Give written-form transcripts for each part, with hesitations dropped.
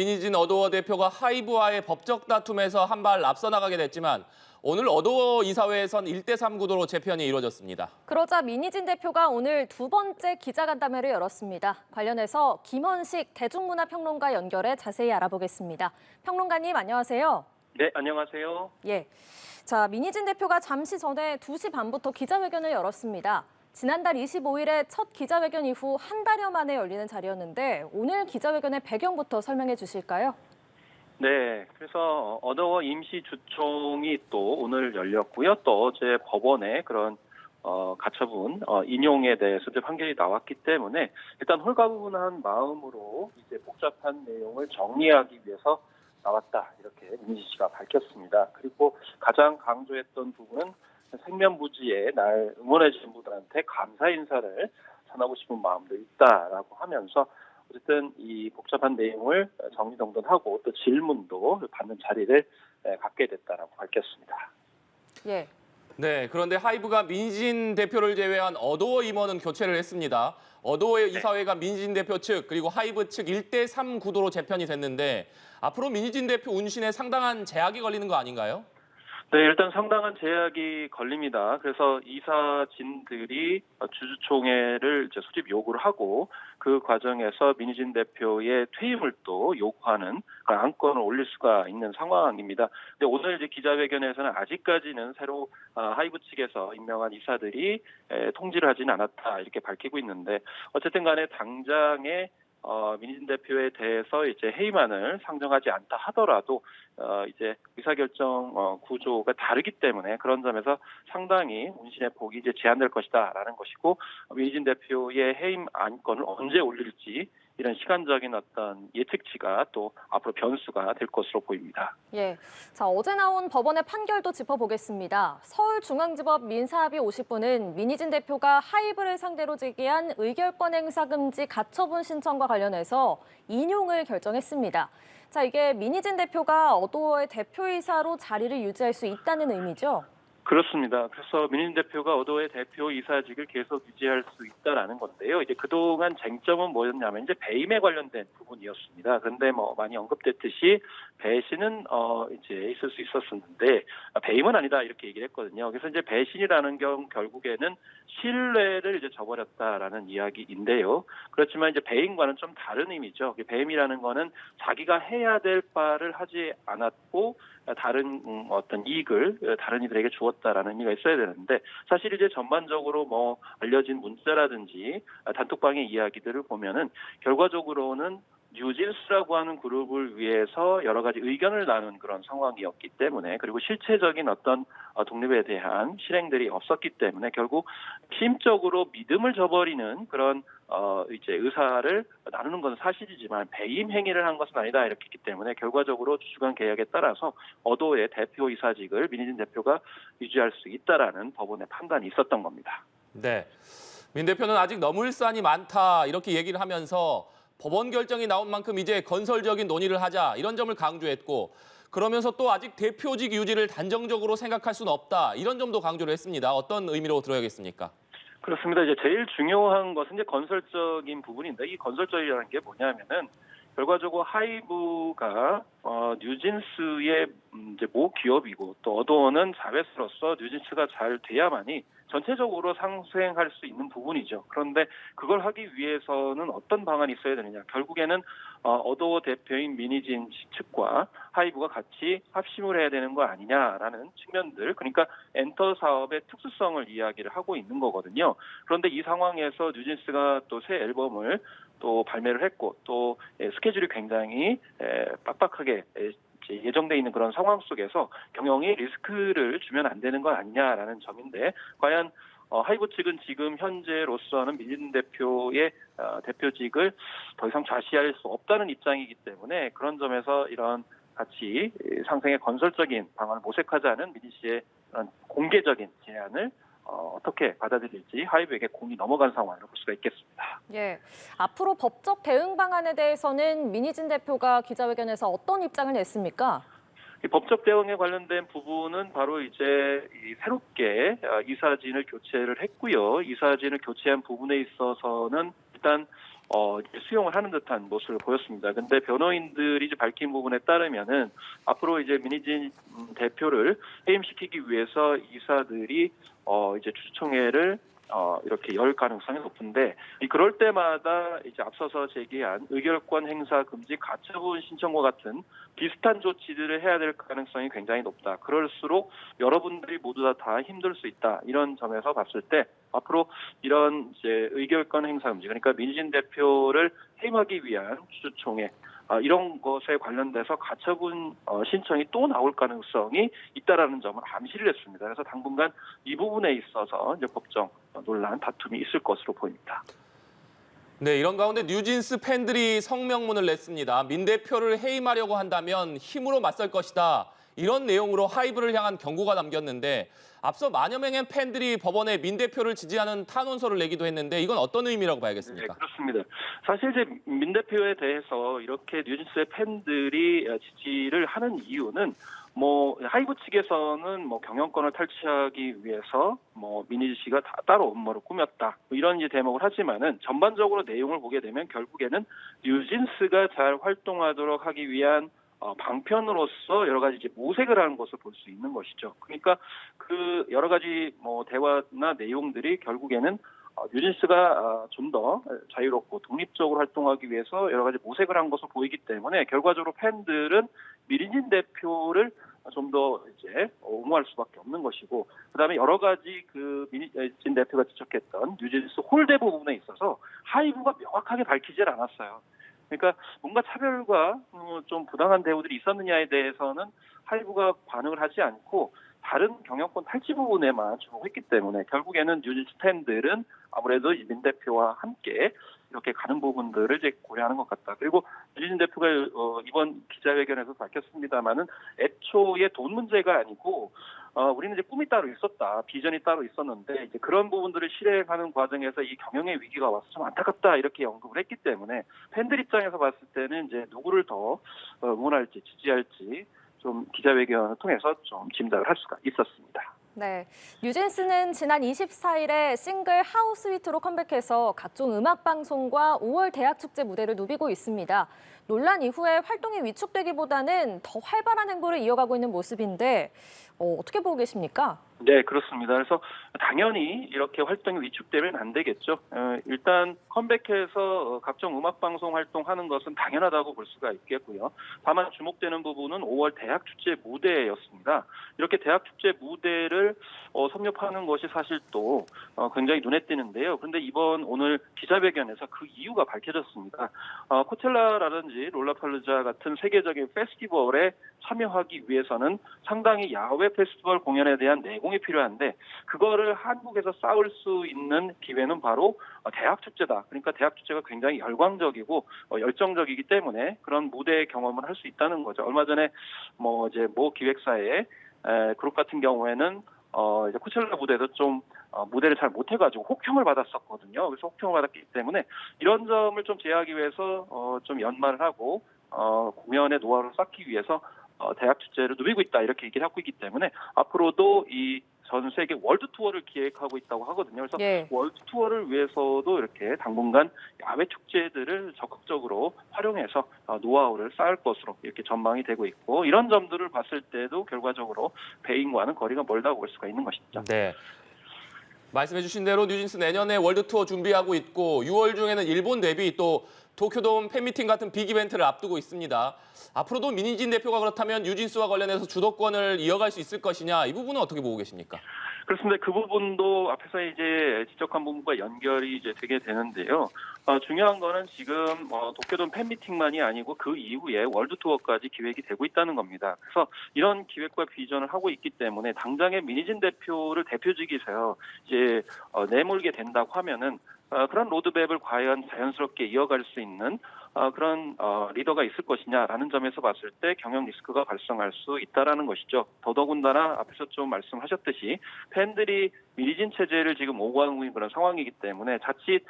민희진 어도어 대표가 하이브와의 법적 다툼에서 한 발 앞서 나가게 됐지만 오늘 어도어 이사회에선 1대3 구도로 재편이 이루어졌습니다. 그러자 민희진 대표가 오늘 두 번째 기자간담회를 열었습니다. 관련해서 김원식 대중문화평론가 연결해 자세히 알아보겠습니다. 평론가님 안녕하세요. 네, 안녕하세요. 예. 자, 민희진 대표가 잠시 전에 2시 반부터 기자회견을 열었습니다. 지난달 25일에 첫 기자회견 이후 한 달여 만에 열리는 자리였는데 오늘 기자회견의 배경부터 설명해 주실까요? 네, 그래서 어도어 임시주총이 또 오늘 열렸고요. 또 어제 법원에 그런 가처분 인용에 대해서 이제 판결이 나왔기 때문에 일단 홀가분한 마음으로 이제 복잡한 내용을 정리하기 위해서 나왔다 이렇게 민희진 씨가 밝혔습니다. 그리고 가장 강조했던 부분은 생면부지에 날 응원해 주신 분들한테 감사 인사를 전하고 싶은 마음도 있다라고 하면서 어쨌든 이 복잡한 내용을 정리정돈하고 또 질문도 받는 자리를 갖게 됐다라고 밝혔습니다. 예. 네, 그런데 하이브가 민희진 대표를 제외한 어도어 임원은 교체를 했습니다. 어도어 이사회가 민희진 대표 측 그리고 하이브 측 1대3 구도로 재편이 됐는데 앞으로 민희진 대표 운신에 상당한 제약이 걸리는 거 아닌가요? 네, 일단 상당한 제약이 걸립니다. 그래서 이사진들이 주주총회를 이제 소집 요구를 하고 그 과정에서 민희진 대표의 퇴임을 또 요구하는 안건을 올릴 수가 있는 상황입니다. 근데 오늘 이제 기자회견에서는 아직까지는 새로 하이브 측에서 임명한 이사들이 통지를 하지는 않았다 이렇게 밝히고 있는데 어쨌든 간에 당장에 민희진 대표에 대해서 이제 해임안을 상정하지 않다 하더라도 이제 의사결정 구조가 다르기 때문에 그런 점에서 상당히 운신의 폭이 이제 제한될 것이다라는 것이고 민희진 대표의 해임 안건을 언제 올릴지 이런 시간적인 어떤 예측치가 또 앞으로 변수가 될 것으로 보입니다. 예. 자, 어제 나온 법원의 판결도 짚어보겠습니다. 서울중앙지법 민사합의 50부는 민희진 대표가 하이브를 상대로 제기한 의결권 행사 금지 가처분 신청과 관련해서 인용을 결정했습니다. 자, 이게 민희진 대표가 어도어의 대표이사로 자리를 유지할 수 있다는 의미죠? 그렇습니다. 그래서 민희진 대표가 어도어의 대표이사직을 계속 유지할 수 있다라는 건데요. 이제 그동안 쟁점은 뭐였냐면 이제 배임에 관련된 부분이었습니다. 그런데 뭐 많이 언급됐듯이 배신은 이제 있을 수 있었었는데 배임은 아니다 이렇게 얘기를 했거든요. 그래서 이제 배신이라는 경우 결국에는 신뢰를 이제 저버렸다라는 이야기인데요. 그렇지만 이제 배임과는 좀 다른 의미죠. 배임이라는 거는 자기가 해야 될 바를 하지 않았고 다른 어떤 이익을 다른 이들에게 주었다라는 의미가 있어야 되는데 사실 이제 전반적으로 뭐 알려진 문자라든지 단톡방의 이야기들을 보면은 결과적으로는 뉴진스라고 하는 그룹을 위해서 여러 가지 의견을 나눈 그런 상황이었기 때문에 그리고 실체적인 어떤 독립에 대한 실행들이 없었기 때문에 결국 심적으로 믿음을 저버리는 그런 이제 의사를 나누는 건 사실이지만 배임 행위를 한 것은 아니다 이렇게 했기 때문에 결과적으로 주주간 계약에 따라서 어도의 대표이사직을 민희진 대표가 유지할 수 있다라는 법원의 판단이 있었던 겁니다. 네, 민 대표는 아직 넘을 산이 많다 이렇게 얘기를 하면서 법원 결정이 나온 만큼 이제 건설적인 논의를 하자 이런 점을 강조했고 그러면서 또 아직 대표직 유지를 단정적으로 생각할 수는 없다 이런 점도 강조를 했습니다. 어떤 의미로 들어야겠습니까? 그렇습니다. 이제 제일 중요한 것은 이제 건설적인 부분인데 이 건설적이라는 게 뭐냐면은 결과적으로 하이브가 뉴진스의 이제 모 기업이고 또 어도어는 자회사로서 뉴진스가 잘 돼야만이 전체적으로 상생할 수 있는 부분이죠. 그런데 그걸 하기 위해서는 어떤 방안이 있어야 되느냐. 결국에는 어도어 대표인 민희진 측과 하이브가 같이 합심을 해야 되는 거 아니냐라는 측면들. 그러니까 엔터 사업의 특수성을 이야기를 하고 있는 거거든요. 그런데 이 상황에서 뉴진스가 또 새 앨범을 또 발매를 했고 또 스케줄이 굉장히 빡빡하게 예정돼 있는 그런 상황 속에서 경영이 리스크를 주면 안 되는 건 아니냐라는 점인데 과연 하이브 측은 지금 현재로서는 민희진 대표의 대표직을 더 이상 좌시할 수 없다는 입장이기 때문에 그런 점에서 이런 같이 상생의 건설적인 방안을 모색하자는 민희 씨의 그런 공개적인 제안을 어떻게 받아들일지 하이브에게 공이 넘어간 상황으로 볼 수가 있겠습니다. 예. 앞으로 법적 대응 방안에 대해서는 민희진 대표가 기자회견에서 어떤 입장을 냈습니까? 이 법적 대응에 관련된 부분은 바로 이제 새롭게 이사진을 교체를 했고요. 이사진을 교체한 부분에 있어서는 일단 이제 수용을 하는 듯한 모습을 보였습니다. 근데 변호인들이 이제 밝힌 부분에 따르면은 앞으로 이제 민희진 대표를 해임시키기 위해서 이사들이 이제 주주총회를 이렇게 열 가능성이 높은데 그럴 때마다 이제 앞서서 제기한 의결권 행사 금지 가처분 신청과 같은 비슷한 조치들을 해야 될 가능성이 굉장히 높다. 그럴수록 여러분들이 모두 다 힘들 수 있다. 이런 점에서 봤을 때 앞으로 이런 이제 의결권 행사 금지, 그러니까 민희진 대표를 해임하기 위한 주주총회 이런 것에 관련돼서 가처분 신청이 또 나올 가능성이 있다라는 점을 암시를 했습니다. 그래서 당분간 이 부분에 있어서 이제 법정 논란, 다툼이 있을 것으로 보입니다. 네, 이런 가운데 뉴진스 팬들이 성명문을 냈습니다. 민 대표를 해임하려고 한다면 힘으로 맞설 것이다. 이런 내용으로 하이브를 향한 경고가 담겼는데 앞서 만여 명의 팬들이 법원에 민 대표를 지지하는 탄원서를 내기도 했는데 이건 어떤 의미라고 봐야겠습니까? 네, 그렇습니다. 사실 이제 민 대표에 대해서 이렇게 뉴진스의 팬들이 지지를 하는 이유는 하이브 측에서는 경영권을 탈취하기 위해서 민희진 씨가 따로 업무를 꾸몄다 이런 이제 대목을 하지만은 전반적으로 내용을 보게 되면 결국에는 뉴진스가 잘 활동하도록 하기 위한 방편으로서 여러 가지 이제 모색을 하는 것을 볼 수 있는 것이죠. 그러니까 그 여러 가지 대화나 내용들이 결국에는 뉴진스가 좀 더 자유롭고 독립적으로 활동하기 위해서 여러 가지 모색을 한 것으로 보이기 때문에 결과적으로 팬들은 민희진 대표를 좀 더 이제 옹호할 수밖에 없는 것이고, 그다음에 여러 가지 그 민희진 대표가 지적했던 뉴진스 홀대 부분에 있어서 하이브가 명확하게 밝히질 않았어요. 그러니까 뭔가 차별과 좀 부당한 대우들이 있었느냐에 대해서는 하이브가 반응을 하지 않고 다른 경영권 탈취 부분에만 주목했기 때문에 결국에는 뉴진스 팬들은 아무래도 민 대표와 함께 이렇게 가는 부분들을 이제 고려하는 것 같다. 그리고 민희진 대표가 이번 기자회견에서 밝혔습니다마는 애초에 돈 문제가 아니고 우리는 이제 꿈이 따로 있었다, 비전이 따로 있었는데 이제 그런 부분들을 실행하는 과정에서 이 경영의 위기가 와서 좀 안타깝다 이렇게 언급을 했기 때문에 팬들 입장에서 봤을 때는 이제 누구를 더 응원할지 지지할지 좀 기자회견을 통해서 좀 짐작을 할 수가 있었습니다. 네, 뉴진스는 지난 24일에 싱글 하우스 위트로 컴백해서 각종 음악 방송과 5월 대학 축제 무대를 누비고 있습니다. 논란 이후에 활동이 위축되기보다는 더 활발한 행보를 이어가고 있는 모습인데 어떻게 보고 계십니까? 네, 그렇습니다. 그래서 당연히 이렇게 활동이 위축되면 안 되겠죠. 일단 컴백해서 각종 음악방송 활동하는 것은 당연하다고 볼 수가 있겠고요. 다만 주목되는 부분은 5월 대학축제 무대였습니다. 이렇게 대학축제 무대를 섭렵하는 것이 사실 또 굉장히 눈에 띄는데요. 그런데 오늘 기자회견에서 그 이유가 밝혀졌습니다. 코첼라라든지 롤라팔루자 같은 세계적인 페스티벌에 참여하기 위해서는 상당히 야외 페스티벌 공연에 대한 내공이 필요한데 그거를 한국에서 쌓을 수 있는 기회는 바로 대학 축제다. 그러니까 대학 축제가 굉장히 열광적이고 열정적이기 때문에 그런 무대 경험을 할 수 있다는 거죠. 얼마 전에 이제 모 기획사의 그룹 같은 경우에는 이제 코첼라 무대도 좀 무대를 잘 못해가지고 혹평을 받았었거든요. 그래서 혹평을 받았기 때문에 이런 점을 좀 제어하기 위해서 좀 연말을 하고 공연의 노하우를 쌓기 위해서 대학 축제를 누비고 있다 이렇게 얘기를 하고 있기 때문에 앞으로도 이 전 세계 월드 투어를 기획하고 있다고 하거든요. 그래서 월드 투어를 위해서도 이렇게 당분간 야외 축제들을 적극적으로 활용해서 노하우를 쌓을 것으로 이렇게 전망이 되고 있고 이런 점들을 봤을 때도 결과적으로 배인과는 거리가 멀다고 볼 수가 있는 것이죠. 네. 말씀해 주신 대로 뉴진스 내년에 월드 투어 준비하고 있고 6월 중에는 일본 데뷔 또 도쿄돔 팬미팅 같은 빅 이벤트를 앞두고 있습니다. 앞으로도 민희진 대표가 그렇다면 뉴진스와 관련해서 주도권을 이어갈 수 있을 것이냐 이 부분은 어떻게 보고 계십니까? 그렇습니다. 그 부분도 앞에서 이제 지적한 부분과 연결이 이제 되게 되는데요. 중요한 거는 지금 도쿄돔 팬미팅만이 아니고 그 이후에 월드 투어까지 기획이 되고 있다는 겁니다. 그래서 이런 기획과 비전을 하고 있기 때문에 당장의 민희진 대표를 대표직에서 이제 내몰게 된다고 하면은 그런 로드맵을 과연 자연스럽게 이어갈 수 있는 그런 리더가 있을 것이냐라는 점에서 봤을 때 경영 리스크가 발생할 수 있다라는 것이죠. 더더군다나 앞에서 좀 말씀하셨듯이 팬들이 민희진 체제를 지금 오고하고 있는 그런 상황이기 때문에 자칫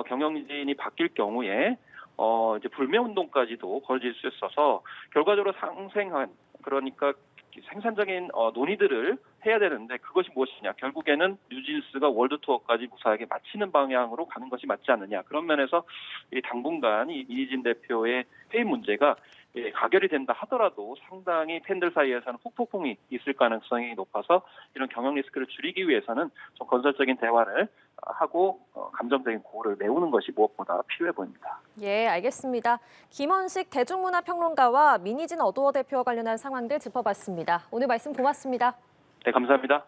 경영진이 바뀔 경우에 이제 불매 운동까지도 벌어질 수 있어서 결과적으로 상생한 그러니까 생산적인 논의들을 해야 되는데 그것이 무엇이냐. 결국에는 뉴진스가 월드 투어까지 무사하게 마치는 방향으로 가는 것이 맞지 않느냐. 그런 면에서 당분간 이 이희진 대표의 해임 문제가 가결이 된다 하더라도 상당히 팬들 사이에서는 후폭풍이 있을 가능성이 높아서 이런 경영 리스크를 줄이기 위해서는 좀 건설적인 대화를 하고 감정적인 고를 메우는 것이 무엇보다 필요해 보입니다. 예, 알겠습니다. 김원식 대중문화평론가와 민희진 어도어 대표와 관련한 상황들 짚어봤습니다. 오늘 말씀 고맙습니다. 네, 감사합니다.